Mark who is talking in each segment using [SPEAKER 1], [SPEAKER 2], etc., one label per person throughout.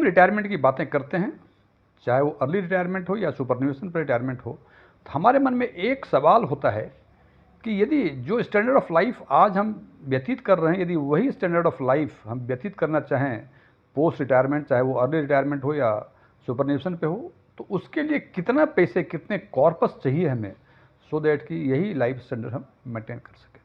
[SPEAKER 1] Retirement की बातें करते हैं, चाहे वो अर्ली रिटायरमेंट हो या सुपरन्यूएशन पर रिटायरमेंट हो, तो हमारे मन में एक सवाल होता है कि यदि जो स्टैंडर्ड ऑफ लाइफ आज हम व्यतीत कर रहे हैं, यदि वही स्टैंडर्ड ऑफ लाइफ हम व्यतीत करना चाहें पोस्ट रिटायरमेंट, चाहे वो अर्ली रिटायरमेंट हो या सुपरन्यूएशन पे हो, तो उसके लिए कितना पैसे, कितने कॉर्पस चाहिए हमें, सो दैट कि यही लाइफ स्टैंडर्ड हम मेंटेन कर सकें।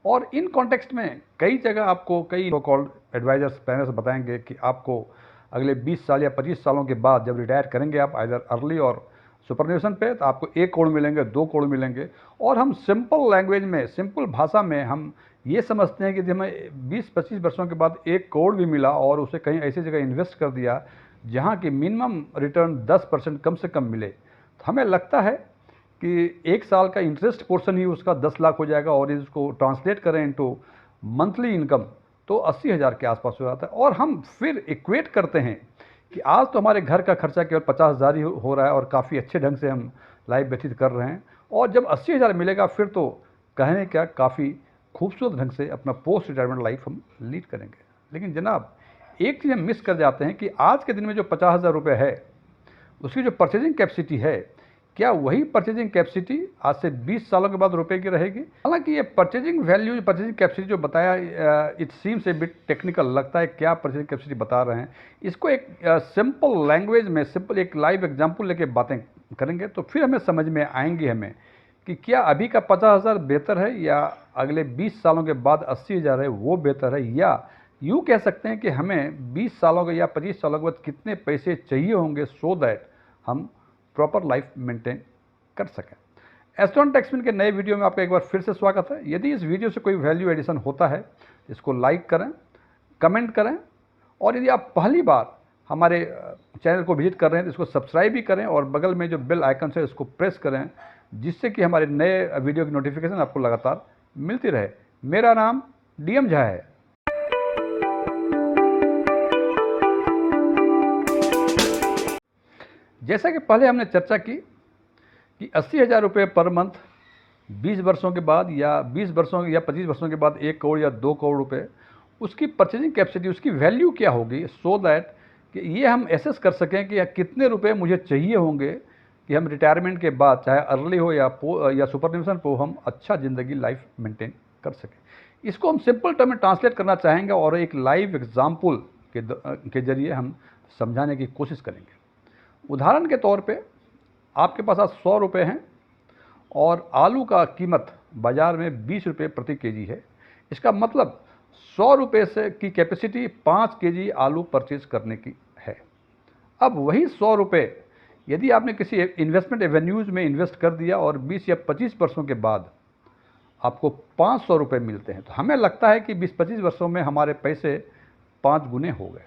[SPEAKER 1] और इन कॉन्टेक्स्ट में कई जगह आपको कई सो कॉल्ड एडवाइजर्स, प्लानर्स बताएंगे कि आपको अगले 20 साल या 25 सालों के बाद जब रिटायर करेंगे आप आइदर अर्ली और सुपरन्यूएशन पे, तो आपको 1 करोड़ मिलेंगे, 2 करोड़ मिलेंगे। और हम सिंपल लैंग्वेज में, सिंपल भाषा में हम ये समझते हैं कि यदि हमें 20-25 वर्षों के बाद 1 करोड़ भी मिला और उसे कहीं ऐसी जगह इन्वेस्ट कर दिया जहाँ की मिनिमम रिटर्न 10% कम से कम मिले, तो हमें लगता है कि 1 साल का इंटरेस्ट पोर्शन ही उसका 10 लाख हो जाएगा। और इसको ट्रांसलेट करें इनटू मंथली इनकम तो 80,000 के आसपास हो जाता है। और हम फिर इक्वेट करते हैं कि आज तो हमारे घर का खर्चा केवल 50,000 ही हो रहा है और काफ़ी अच्छे ढंग से हम लाइफ व्यतीत कर रहे हैं, और जब 80,000 मिलेगा फिर तो कहने क्या, काफ़ी खूबसूरत ढंग से अपना पोस्ट रिटायरमेंट लाइफ हम लीड करेंगे। लेकिन जनाब, एक चीज़ हम मिस कर जाते हैं कि आज के दिन में जो 50,000 रुपये है, उसकी जो परचेजिंग कैपेसिटी है, क्या वही परचेजिंग कैपेसिटी आज से 20 सालों के बाद रुपए की रहेगी? हालांकि ये परचेजिंग वैल्यू, परचेजिंग कैपेसिटी जो बताया, it seems A bit technical लगता है, क्या परचेजिंग कैपेसिटी बता रहे हैं। इसको एक सिंपल लैंग्वेज में, सिंपल एक लाइव एग्जांपल लेके बातें करेंगे तो फिर हमें समझ में आएंगी हमें कि क्या अभी का 50,000 बेहतर है या अगले 20 सालों के बाद 80,000 है वो बेहतर है, या यूँ कह सकते हैं कि हमें 20 सालों के या 25 सालों के बाद कितने पैसे चाहिए होंगे सो दैट हम प्रॉपर लाइफ मेंटेन कर सकें। एस्ट्रॉन टैक्समैन के नए वीडियो में आपका एक बार फिर से स्वागत है। यदि इस वीडियो से कोई वैल्यू एडिशन होता है, इसको लाइक करें, कमेंट करें, और यदि आप पहली बार हमारे चैनल को विजिट कर रहे हैं तो इसको सब्सक्राइब भी करें और बगल में जो बेल आइकन है इसको प्रेस करें, जिससे कि हमारे नए वीडियो की नोटिफिकेशन आपको लगातार मिलती रहे। मेरा नाम DM झा है। जैसा कि पहले हमने चर्चा की कि 80,000 रुपये पर मंथ 20 वर्षों के बाद या 20 वर्षों या 25 वर्षों के बाद 1 करोड़ या 2 करोड़ रुपए, उसकी परचेजिंग कैपेसिटी, उसकी वैल्यू क्या होगी, सो दैट कि ये हम एसेस कर सकें कि कितने रुपए मुझे चाहिए होंगे कि हम रिटायरमेंट के बाद, चाहे अर्ली हो या सुपरन्यूएशन हो, हम अच्छा ज़िंदगी लाइफ मेंटेन कर सकें। इसको हम सिंपल टर्म में ट्रांसलेट करना चाहेंगे और एक लाइव एग्जाम्पल के जरिए हम समझाने की कोशिश करेंगे। उदाहरण के तौर पे आपके पास आज 100 रुपये हैं और आलू का कीमत बाज़ार में 20 रुपये प्रति केजी है। इसका मतलब 100 रुपये से की कैपेसिटी 5 केजी आलू परचेज करने की है। अब वही 100 रुपये यदि आपने किसी इन्वेस्टमेंट एवेन्यूज़ में इन्वेस्ट कर दिया और 20 या 25 वर्षों के बाद आपको 500 रुपये मिलते हैं, तो हमें लगता है कि 20-25 वर्षों में हमारे पैसे 5 गुने हो गए।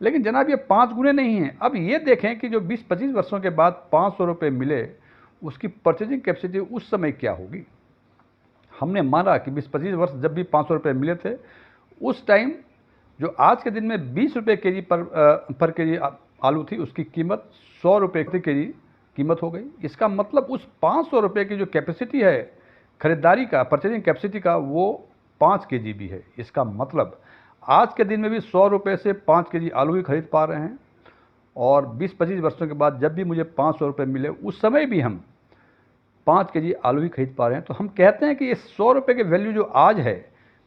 [SPEAKER 1] लेकिन जनाब, ये 5 गुने नहीं हैं। अब ये देखें कि जो 20-25 वर्षों के बाद 500 रुपये मिले, उसकी परचेजिंग कैपेसिटी उस समय क्या होगी। हमने माना कि 20-25 वर्ष जब भी 500 रुपये मिले थे, उस टाइम जो आज के दिन में 20 रुपये केजी पर केजी आलू थी, उसकी कीमत 100 रुपये प्रति केजी कीमत हो गई। इसका मतलब उस 500 रुपये की जो कैपेसिटी है खरीदारी का, परचेजिंग कैपेसिटी का, वो 5 केजी भी है। इसका मतलब आज के दिन में भी 100 रुपये से 5 केजी आलू ही खरीद पा रहे हैं, और 20-25 वर्षों के बाद जब भी मुझे 500 रुपये मिले, उस समय भी हम 5 केजी आलू ही खरीद पा रहे हैं। तो हम कहते हैं कि ये 100 रुपये की वैल्यू जो आज है,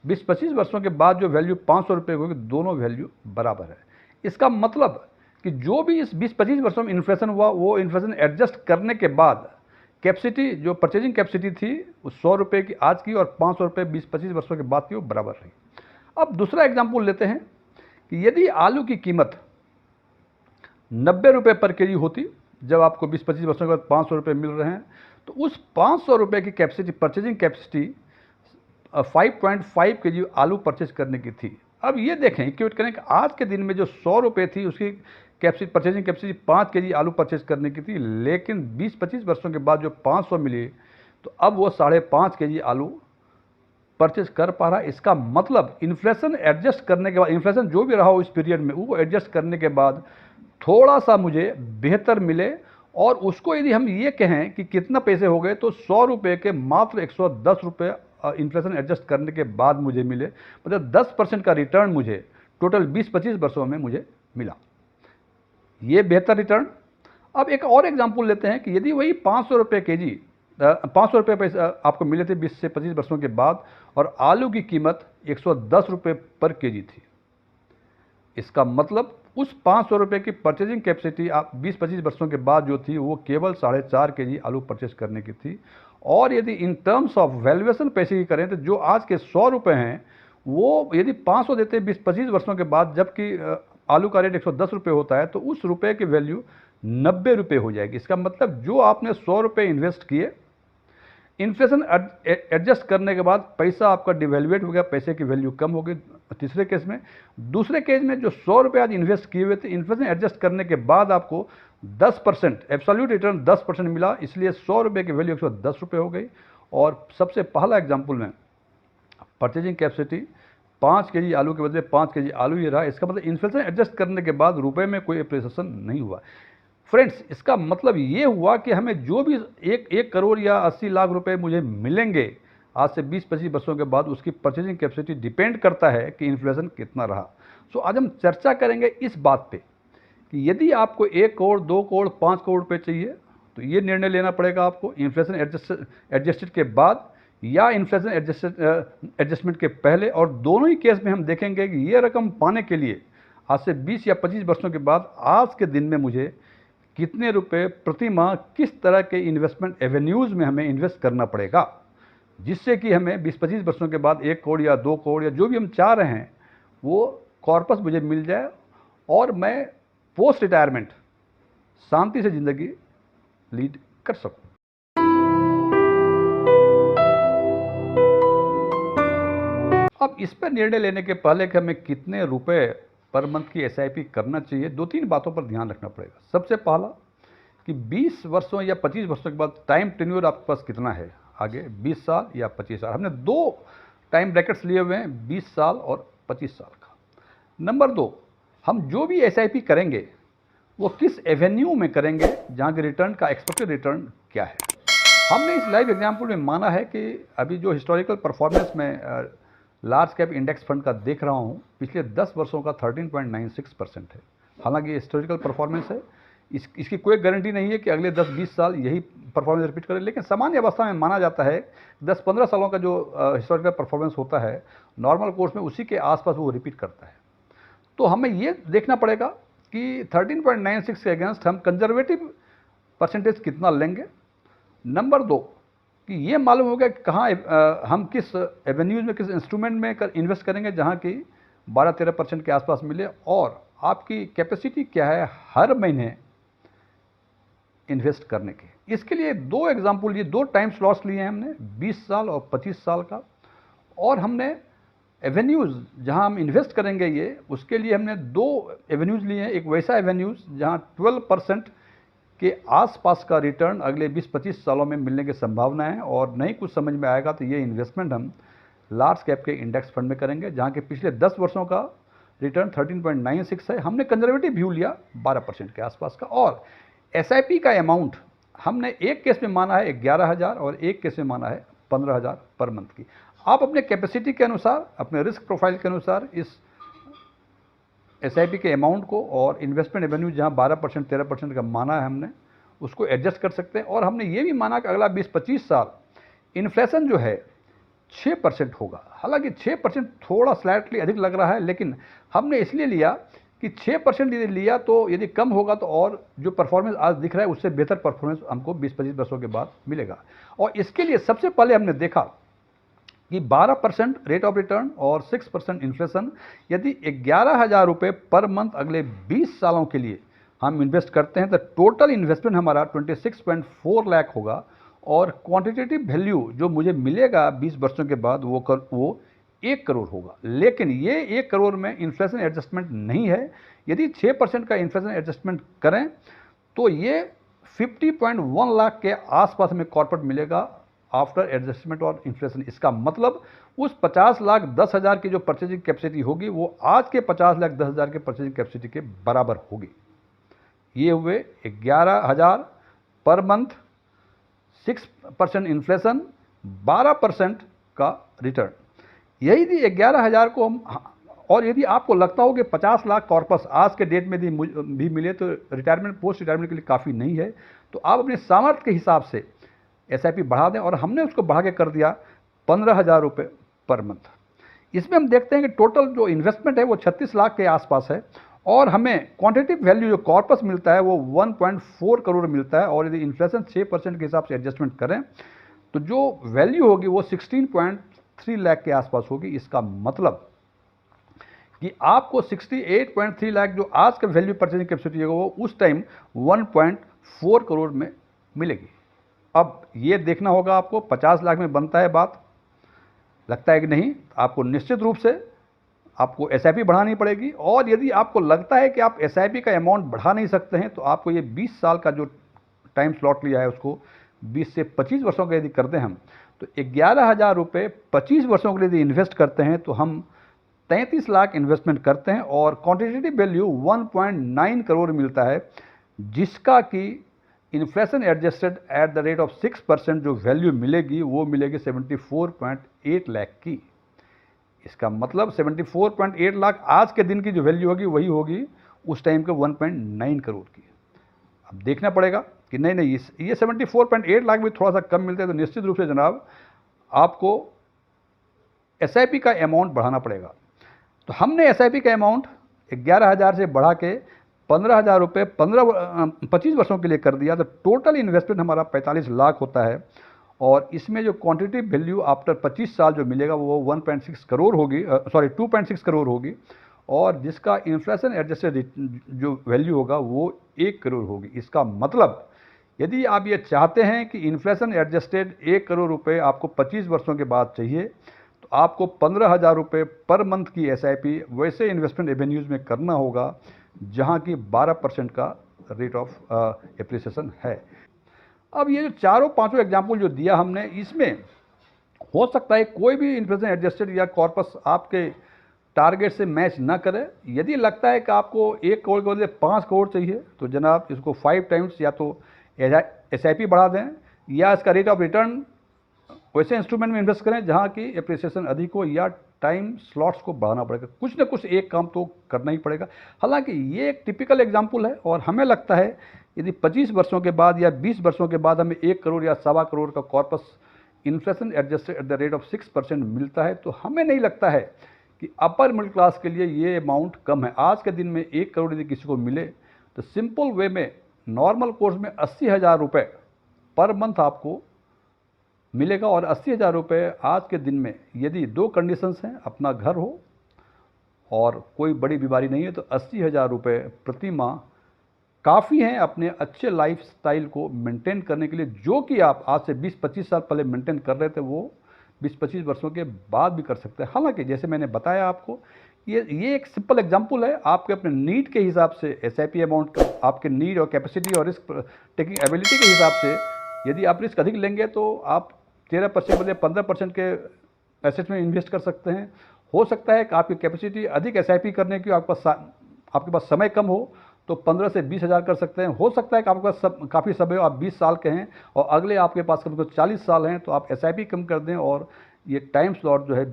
[SPEAKER 1] 20-25 वर्षों के बाद जो वैल्यू 500 रुपये होगी, दोनों वैल्यू बराबर है। इसका मतलब कि जो भी इस 20-25 वर्षों में इन्फ्लेशन हुआ, वो इन्फ्लेशन एडजस्ट करने के बाद कैपेसिटी, जो परचेजिंग कैपेसिटी थी उस 100 रुपये की आज की और 500 रुपये 20-25 वर्षों के बाद की, वो बराबर रही। अब दूसरा एग्जाम्पल लेते हैं कि यदि आलू की कीमत 90 रुपये पर केजी होती, जब आपको 20-25 वर्षों के बाद 500 रुपये मिल रहे हैं, तो उस 500 रुपये की कैपेसिटी, परचेजिंग कैपेसिटी 5.5 केजी आलू परचेज करने की थी। अब ये देखें, इक्वेट करें कि आज के दिन में जो 100 रुपये थी, उसकी कैपेसिटी, परचेजिंग कैपेसिटी 5 केजी आलू परचेज करने की थी, लेकिन 20-25 वर्षों के बाद जो 500 मिली, तो अब वो 5.5 केजी आलू परचेज कर पा रहा है। इसका मतलब इन्फ्लेशन एडजस्ट करने के बाद, इन्फ्लेशन जो भी रहा हो इस पीरियड में, वो एडजस्ट करने के बाद थोड़ा सा मुझे बेहतर मिले। और उसको यदि हम ये कहें कि कितना पैसे हो गए, तो 100 रुपये के मात्र 110 रुपये इन्फ्लेशन एडजस्ट करने के बाद मुझे मिले। मतलब 10% का रिटर्न मुझे टोटल 20-25 वर्षों में मुझे मिला, ये बेहतर रिटर्न। अब एक और एग्जांपल लेते हैं कि यदि वही 500 रुपये के जी 500 रुपये पैसे आपको मिले थे 20 से 25 वर्षों के बाद और आलू की कीमत 110 रुपये पर केजी थी, इसका मतलब उस 500 रुपये की परचेजिंग कैपेसिटी आप 20-25 वर्षों के बाद जो थी वो केवल 4.5 केजी आलू परचेज करने की थी। और यदि इन टर्म्स ऑफ वैल्यूएशन पैसे की करें तो जो आज के 100 रुपये हैं वो यदि 500 देते 20-25 वर्षों के बाद, जबकि आलू का रेट 110 रुपये होता है, तो उस रुपये की वैल्यू 90 रुपये हो जाएगी। इसका मतलब जो आपने 100 रुपये इन्वेस्ट किए, इन्फ्लेशन एडजस्ट करने के बाद पैसा आपका डिवेल्युएट हो गया, पैसे की वैल्यू कम हो गई तीसरे केस में। दूसरे केस में जो 100 रुपये आज इन्वेस्ट किए हुए थे, इन्फ्लेशन एडजस्ट करने के बाद आपको 10% एब्सोल्यूट रिटर्न 10% मिला, इसलिए 100 रुपये की वैल्यू 110 रुपये हो गई। और सबसे पहला एग्जाम्पल में परचेजिंग कैपेसिटी 5 केजी आलू के बदले 5 केजी आलू ये रहा। इसका मतलब इन्फ्लेशन एडजस्ट करने के बाद रुपए में कोई एप्रिसिएशन नहीं हुआ। फ्रेंड्स, इसका मतलब ये हुआ कि हमें जो भी 1 करोड़ या 80 लाख रुपए मुझे मिलेंगे आज से 20-25 वर्षों के बाद, उसकी परचेजिंग कैपेसिटी डिपेंड करता है कि इन्फ्लेशन कितना रहा। सो आज हम चर्चा करेंगे इस बात पे कि यदि आपको 1 करोड़, 2 करोड़, 5 करोड़ रुपये चाहिए तो ये निर्णय लेना पड़ेगा आपको इन्फ्लेशन एडजस्टेड के बाद या इन्फ्लेशन एडजस्टमेंट के पहले। और दोनों ही केस में हम देखेंगे कि ये रकम पाने के लिए आज से 20 या 25 वर्षों के बाद आज के दिन में मुझे कितने रुपए प्रति माह किस तरह के इन्वेस्टमेंट एवेन्यूज़ में हमें इन्वेस्ट करना पड़ेगा, जिससे कि हमें 20-25 वर्षों के बाद 1 करोड़ या 2 करोड़ या जो भी हम चाह रहे हैं वो कॉर्पस मुझे मिल जाए और मैं पोस्ट रिटायरमेंट शांति से ज़िंदगी लीड कर सकूं। अब इस पर निर्णय लेने के पहले कि हमें कितने रुपए पर मंथ की एसआईपी करना चाहिए, 2-3 बातों पर ध्यान रखना पड़ेगा। सबसे पहला कि 20 वर्षों या 25 वर्षों के बाद टाइम टेन्योर आपके पास कितना है, आगे 20 साल या 25 साल। हमने 2 टाइम ब्रैकेट्स लिए हुए हैं, 20 साल और 25 साल का। नंबर 2, हम जो भी एसआईपी करेंगे वो किस एवेन्यू में करेंगे, जहाँ के रिटर्न का एक्सपेक्टेड रिटर्न क्या है। हमने इस लाइव एग्जाम्पल में माना है कि अभी जो हिस्टोरिकल परफॉर्मेंस में लार्ज कैप इंडेक्स फंड का देख रहा हूँ, पिछले 10 वर्षों का 13.96% है। हालांकि ये हिस्टोरिकल परफॉर्मेंस है, इसकी कोई गारंटी नहीं है कि अगले 10-20 साल यही परफॉर्मेंस रिपीट करें, लेकिन सामान्य अवस्था में माना जाता है 10-15 सालों का जो हिस्टोरिकल परफॉर्मेंस होता है नॉर्मल कोर्स में, उसी के आसपास वो रिपीट करता है। तो हमें ये देखना पड़ेगा कि 13.96 के अगेंस्ट हम कंजर्वेटिव परसेंटेज कितना लेंगे। नंबर 2 कि ये मालूम होगा कि कहाँ हम किस एवेन्यूज़ में, किस इंस्ट्रूमेंट में इन्वेस्ट करेंगे जहाँ की 12-13% के आसपास मिले, और आपकी कैपेसिटी क्या है हर महीने इन्वेस्ट करने की। इसके लिए 2 एग्जाम्पल, ये 2 टाइम स्लॉट्स लिए हैं हमने, 20 साल और 25 साल का। और हमने एवेन्यूज़ जहाँ हम इन्वेस्ट करेंगे ये, उसके लिए हमने 2 एवेन्यूज़ लिए हैं। एक वैसा एवेन्यूज़ जहाँ 12% के आसपास का रिटर्न अगले 20-25 सालों में मिलने की संभावना है, और नहीं कुछ समझ में आएगा तो ये इन्वेस्टमेंट हम लार्ज कैप के इंडेक्स फंड में करेंगे, जहाँ के पिछले 10 वर्षों का रिटर्न 13.96 है। हमने कंजर्वेटिव व्यू लिया 12% के आसपास का। और एसआईपी का अमाउंट हमने एक केस में माना है 11,000 और एक केस में माना है 15,000 पर मंथ की। आप अपने कैपेसिटी के अनुसार, अपने रिस्क प्रोफाइल के अनुसार इस एसआईपी के अमाउंट को और इन्वेस्टमेंट रेवेन्यू जहाँ 12% 13% का माना है हमने, उसको एडजस्ट कर सकते हैं। और हमने ये भी माना कि अगला 20-25 साल इन्फ्लेशन जो है 6% होगा। हालांकि 6% थोड़ा स्लाइटली अधिक लग रहा है, लेकिन हमने इसलिए लिया कि 6% यदि लिया तो यदि कम होगा तो और जो परफॉर्मेंस आज दिख रहा है उससे बेहतर परफॉर्मेंस हमको 20-25 वर्षों के बाद मिलेगा। और इसके लिए सबसे पहले हमने देखा कि 12% रेट ऑफ रिटर्न और 6% इन्फ्लेशन, यदि 11,000 रुपये पर मंथ अगले 20 सालों के लिए हम इन्वेस्ट करते हैं तो टोटल इन्वेस्टमेंट हमारा 26.4 लाख होगा, और क्वांटिटेटिव वैल्यू जो मुझे मिलेगा 20 वर्षों के बाद वो 1 करोड़ होगा। लेकिन ये 1 करोड़ में इन्फ्लेशन एडजस्टमेंट नहीं है। यदि 6% का इन्फ्लेशन एडजस्टमेंट करें तो ये 50.1 लाख के आसपास में कॉर्पोरेट मिलेगा आफ्टर एडजस्टमेंट और इन्फ्लेशन। इसका मतलब उस 50 लाख 10,000 की जो परचेजिंग कैपेसिटी होगी वो आज के 50 लाख 10,000 के परचेजिंग कैपेसिटी के बराबर होगी। ये हुए 11,000 पर मंथ, 6% इन्फ्लेशन, 12% का रिटर्न। यही थी 11,000 को हम और यदि आपको लगता हो कि 50 लाख कॉर्पस आज के डेट में भी मिले तो रिटायरमेंट पोस्ट रिटायरमेंट के लिए काफ़ी नहीं है, तो आप अपने सामर्थ्य के हिसाब से SIP बढ़ा दें। और हमने उसको बढ़ा के कर दिया 15,000 रुपये पर मंथ। इसमें हम देखते हैं कि टोटल जो इन्वेस्टमेंट है वो 36 लाख के आसपास है, और हमें क्वांटिटेटिव वैल्यू जो कॉर्पस मिलता है वो 1.4 करोड़ मिलता है। और यदि इन्फ्लेशन 6% के हिसाब से एडजस्टमेंट करें तो जो वैल्यू होगी वो 16.3 लाख के आसपास होगी। इसका मतलब कि आपको 68.3 लाख जो आज का वैल्यू परचेजिंग कैपेसिटी है वो उस टाइम 1.4 करोड़ में मिलेगी। अब ये देखना होगा आपको 50 लाख में बनता है बात, लगता है कि नहीं, आपको निश्चित रूप से आपको SIP बढ़ानी पड़ेगी। और यदि आपको लगता है कि आप SIP का अमाउंट बढ़ा नहीं सकते हैं तो आपको ये 20 साल का जो टाइम स्लॉट लिया है उसको 20 से 25 वर्षों का यदि करते हैं हम, तो 11,000 रुपये 25 वर्षों के लिए यदि इन्वेस्ट करते हैं तो हम 33 लाख इन्वेस्टमेंट करते हैं और क्वांटिटेटिव वैल्यू 1.9 करोड़ मिलता है, जिसका कि inflation adjusted at the rate of 6% जो वैल्यू मिलेगी वो मिलेगी 74.8 लाख की। इसका मतलब 74.8 लाख आज के दिन की जो वैल्यू होगी वही होगी उस टाइम के 1.9 करोड़ की। अब देखना पड़ेगा कि नहीं ये 74.8 लाख भी थोड़ा सा कम मिलते हैं, तो निश्चित रूप से जनाब आपको SIP का अमाउंट बढ़ाना पड़ेगा। तो हमने SIP का अमाउंट 11,000 से बढ़ा के 15,000 रुपये 25 वर्षों के लिए कर दिया, तो टोटल इन्वेस्टमेंट हमारा 45 लाख होता है। और इसमें जो क्वांटिटेटिव वैल्यू आफ्टर 25 साल जो मिलेगा वो 1.6 करोड़ होगी, 2.6 करोड़ होगी, और जिसका इन्फ्लेशन एडजस्टेड जो वैल्यू होगा वो 1 करोड़ होगी। इसका मतलब यदि आप ये चाहते हैं कि इन्फ्लेशन एडजस्टेड 1 करोड़ रुपये आपको 25 वर्षों के बाद चाहिए, तो आपको 15,000 रुपये पर मंथ की SIP वैसे इन्वेस्टमेंट एवेन्यूज़ में करना होगा जहाँ की 12% का रेट ऑफ एप्रिसिएशन है। अब ये जो चारों पांचों एग्जाम्पल जो दिया हमने, इसमें हो सकता है कोई भी इन्फ्लेशन एडजस्टेड या कॉर्पस आपके टारगेट से मैच ना करे। यदि लगता है कि आपको 1 करोड़ के बदले 5 करोड़ चाहिए तो जनाब इसको 5 टाइम्स या तो SIP बढ़ा दें, या इसका रेट ऑफ रिटर्न वैसे इंस्ट्रूमेंट में इन्वेस्ट करें जहाँ की एप्रिसिएशन अधिक हो, या टाइम स्लॉट्स को बढ़ाना पड़ेगा। कुछ ना कुछ एक काम तो करना ही पड़ेगा। हालांकि ये एक टिपिकल एग्जाम्पल है, और हमें लगता है यदि 25 वर्षों के बाद या 20 वर्षों के बाद हमें 1 करोड़ या 1.25 करोड़ का corpus inflation adjusted at the rate of 6% मिलता है, तो हमें नहीं लगता है कि अपर मिडिल क्लास के लिए ये अमाउंट कम है। आज के दिन में 1 करोड़ यदि किसी को मिले तो सिंपल वे में नॉर्मल कोर्स में 80,000 रुपये पर मंथ आपको मिलेगा। और 80,000 रुपये आज के दिन में यदि 2 कंडीशंस हैं, अपना घर हो और कोई बड़ी बीमारी नहीं है, तो 80,000 रुपये प्रति माह काफ़ी हैं अपने अच्छे लाइफ स्टाइल को मेंटेन करने के लिए, जो कि आप आज से 20-25 साल पहले मेंटेन कर रहे थे वो 20-25 वर्षों के बाद भी कर सकते हैं। हालांकि जैसे मैंने बताया आपको, ये एक सिंपल एग्जांपल है। आपके अपने नीड के हिसाब से SIP अमाउंट आपके नीड और कैपेसिटी और रिस्क टेकिंग एबिलिटी के हिसाब से यदि आप रिस्क अधिक लेंगे तो आप 13% बदले 15% के एसेट्स में इन्वेस्ट कर सकते हैं। हो सकता है कि आपकी कैपेसिटी अधिक SIP करने की, आपके पास समय कम हो तो 15 से 20,000 कर सकते हैं। हो सकता है कि आपके पास काफ़ी समय हो, आप 20 साल के हैं और अगले आपके पास कम से कम 40 साल हैं, तो आप SIP कम कर दें और ये टाइम स्लॉट जो है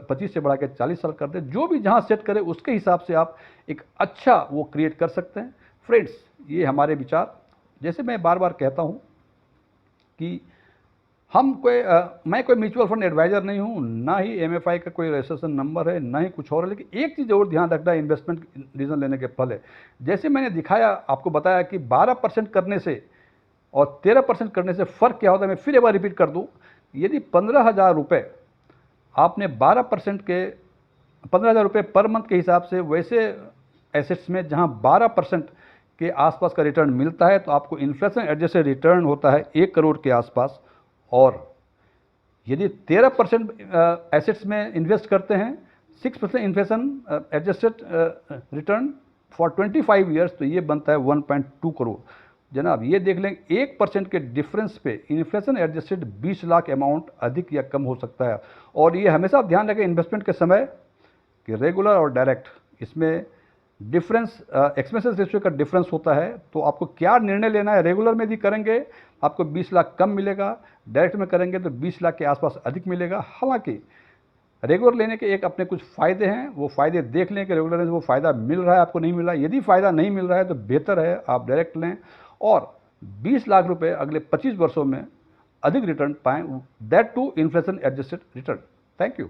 [SPEAKER 1] 25 से बढ़ा के 40 साल कर दें। जो भी जहाँ सेट करें उसके हिसाब से आप एक अच्छा वो क्रिएट कर सकते हैं। फ्रेंड्स, ये हमारे विचार, जैसे मैं बार बार कहता हूँ कि मैं कोई म्यूचुअल फंड एडवाइज़र नहीं हूँ, ना ही MFI का कोई रजिस्ट्रेशन नंबर है, ना ही कुछ और है। लेकिन एक चीज़ और ध्यान रखना है इन्वेस्टमेंट डिसीजन लेने के पहले, जैसे मैंने दिखाया आपको बताया कि 12% करने से और 13% करने से फ़र्क क्या होता है। मैं फिर एक बार रिपीट कर दूँ, यदि 15,000 रुपये आपने 12% के 15,000 रुपये पर मंथ के हिसाब से वैसे एसेट्स में जहाँ 12% के आसपास का रिटर्न मिलता है, तो आपको इन्फ्लेशन एडजस्टेड रिटर्न होता है 1 करोड़ के आसपास। और यदि 13% एसेट्स में इन्वेस्ट करते हैं, 6% inflation adjusted return for 25 years, तो ये बनता है 1.2 करोड़। जनाब ये देख लें 1% के डिफरेंस पे इन्फ्लेशन एडजस्टेड 20 लाख अमाउंट अधिक या कम हो सकता है। और ये हमेशा ध्यान रखें इन्वेस्टमेंट के समय कि रेगुलर और डायरेक्ट, इसमें डिफरेंस एक्सपेंसेस रेशियो का डिफरेंस होता है। तो आपको क्या निर्णय लेना है, रेगुलर में यदि करेंगे आपको 20 लाख कम मिलेगा, डायरेक्ट में करेंगे तो 20 लाख के आसपास अधिक मिलेगा। हालांकि रेगुलर लेने के एक अपने कुछ फ़ायदे हैं, वो फ़ायदे देख लें कि रेगुलर लेने से वो फ़ायदा मिल रहा है आपको, नहीं मिल रहा है। यदि फ़ायदा नहीं मिल रहा है तो बेहतर है आप डायरेक्ट लें और 20 लाख रुपए अगले 25 वर्षों में अधिक रिटर्न पाएँ, that too inflation adjusted return. Thank you.